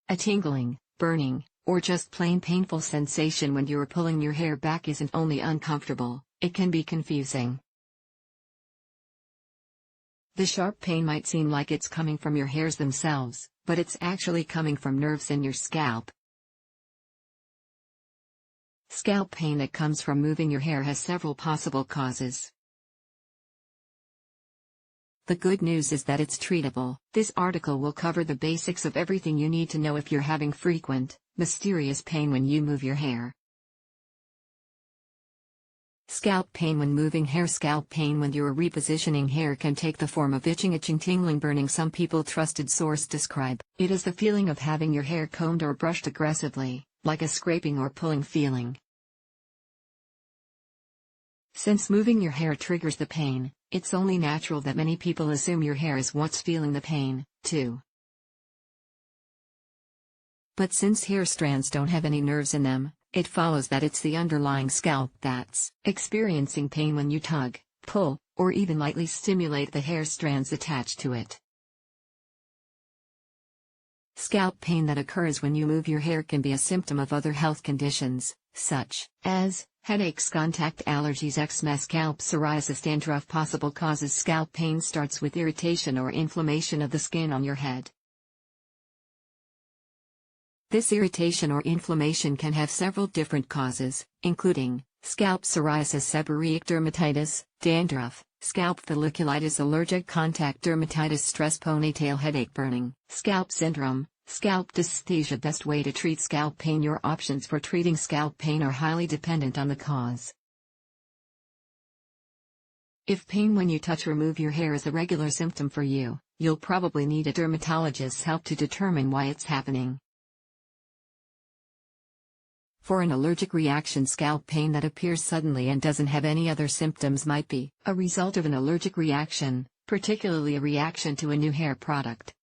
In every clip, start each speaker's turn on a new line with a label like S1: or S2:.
S1: A tingling, burning, or just plain painful sensation when you are pulling your hair back isn't only uncomfortable, it can be confusing. The sharp pain might seem like it's coming from your hairs themselves, but it's actually coming from nerves in your scalp. Scalp pain that comes from moving your hair has several possible causes. The good news is that it's treatable. This article will cover the basics of everything you need to know if you're having frequent, mysterious pain when you move your hair. Scalp pain when moving hair. Scalp pain when you're repositioning hair can take the form of itching, tingling, burning. Some people trusted source describe it as the feeling of having your hair combed or brushed aggressively, like a scraping or pulling feeling. Since moving your hair triggers the pain, it's only natural that many people assume your hair is what's feeling the pain, too. But since hair strands don't have any nerves in them, it follows that it's the underlying scalp that's experiencing pain when you tug, pull, or even lightly stimulate the hair strands attached to it. Scalp pain that occurs when you move your hair can be a symptom of other health conditions, such as headaches, contact allergies, eczema, scalp psoriasis, dandruff. Possible causes. Scalp pain starts with irritation or inflammation of the skin on your head. This irritation or inflammation can have several different causes, including scalp psoriasis, seborrheic dermatitis, dandruff, scalp folliculitis, allergic contact dermatitis, stress, ponytail headache, burning, scalp syndrome, scalp dysesthesia. Best way to treat scalp pain. Your options for treating scalp pain are highly dependent on the cause. If pain when you touch or move your hair is a regular symptom for you, you'll probably need a dermatologist's help to determine why it's happening. For an allergic reaction, scalp pain that appears suddenly and doesn't have any other symptoms might be a result of an allergic reaction, particularly a reaction to a new hair product.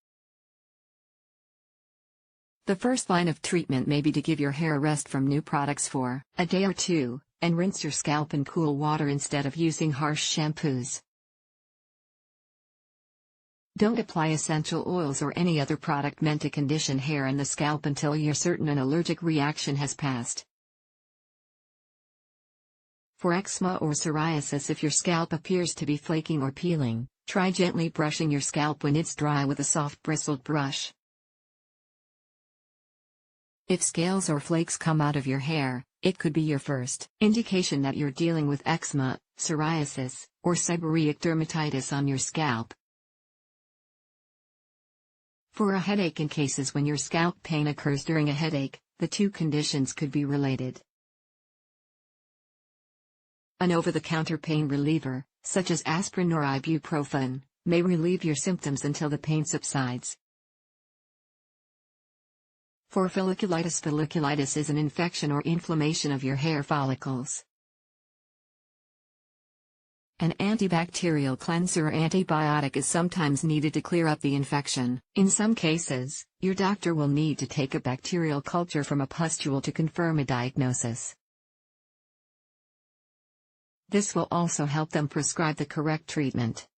S1: The first line of treatment may be to give your hair a rest from new products for a day or two, and rinse your scalp in cool water instead of using harsh shampoos. Don't apply essential oils or any other product meant to condition hair and the scalp until you're certain an allergic reaction has passed. For eczema or psoriasis, if your scalp appears to be flaking or peeling, try gently brushing your scalp when it's dry with a soft bristled brush. If scales or flakes come out of your hair, it could be your first indication that you're dealing with eczema, psoriasis, or seborrheic dermatitis on your scalp. For a headache, in cases when your scalp pain occurs during a headache, the two conditions could be related. An over-the-counter pain reliever, such as aspirin or ibuprofen, may relieve your symptoms until the pain subsides. For folliculitis, folliculitis is an infection or inflammation of your hair follicles. An antibacterial cleanser or antibiotic is sometimes needed to clear up the infection. In some cases, your doctor will need to take a bacterial culture from a pustule to confirm a diagnosis. This will also help them prescribe the correct treatment.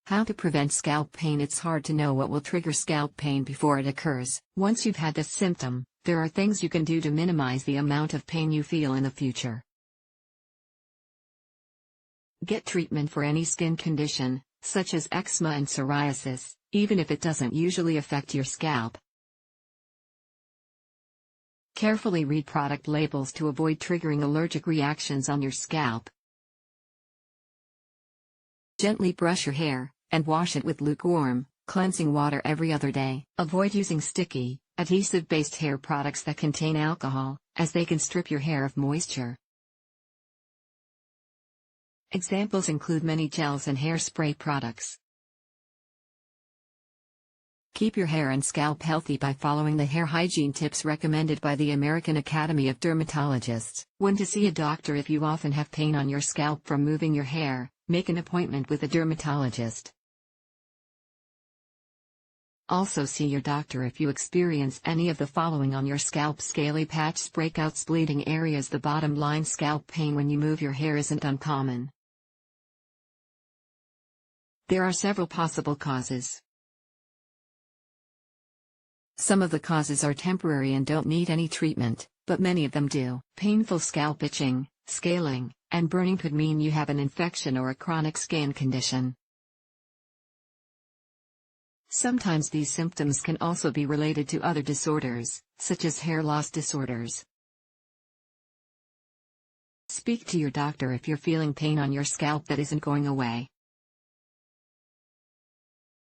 S1: How to prevent scalp pain. It's hard to know what will trigger scalp pain before it occurs. Once you've had this symptom, there are things you can do to minimize the amount of pain you feel in the future. Get treatment for any skin condition, such as eczema and psoriasis, even if it doesn't usually affect your scalp. Carefully read product labels to avoid triggering allergic reactions on your scalp. Gently brush your hair, and wash it with lukewarm, cleansing water every other day. Avoid using sticky, adhesive-based hair products that contain alcohol, as they can strip your hair of moisture. Examples include many gels and hairspray products. Keep your hair and scalp healthy by following the hair hygiene tips recommended by the American Academy of Dermatologists. When to see a doctor. If you often have pain on your scalp from moving your hair, make an appointment with a dermatologist. Also see your doctor if you experience any of the following on your scalp: scaly patches, breakouts, bleeding areas. The bottom line: scalp pain when you move your hair isn't uncommon. There are several possible causes. Some of the causes are temporary and don't need any treatment, but many of them do. Painful scalp itching, scaling, and burning could mean you have an infection or a chronic skin condition. Sometimes these symptoms can also be related to other disorders, such as hair loss disorders. Speak to your doctor if you're feeling pain on your scalp that isn't going away.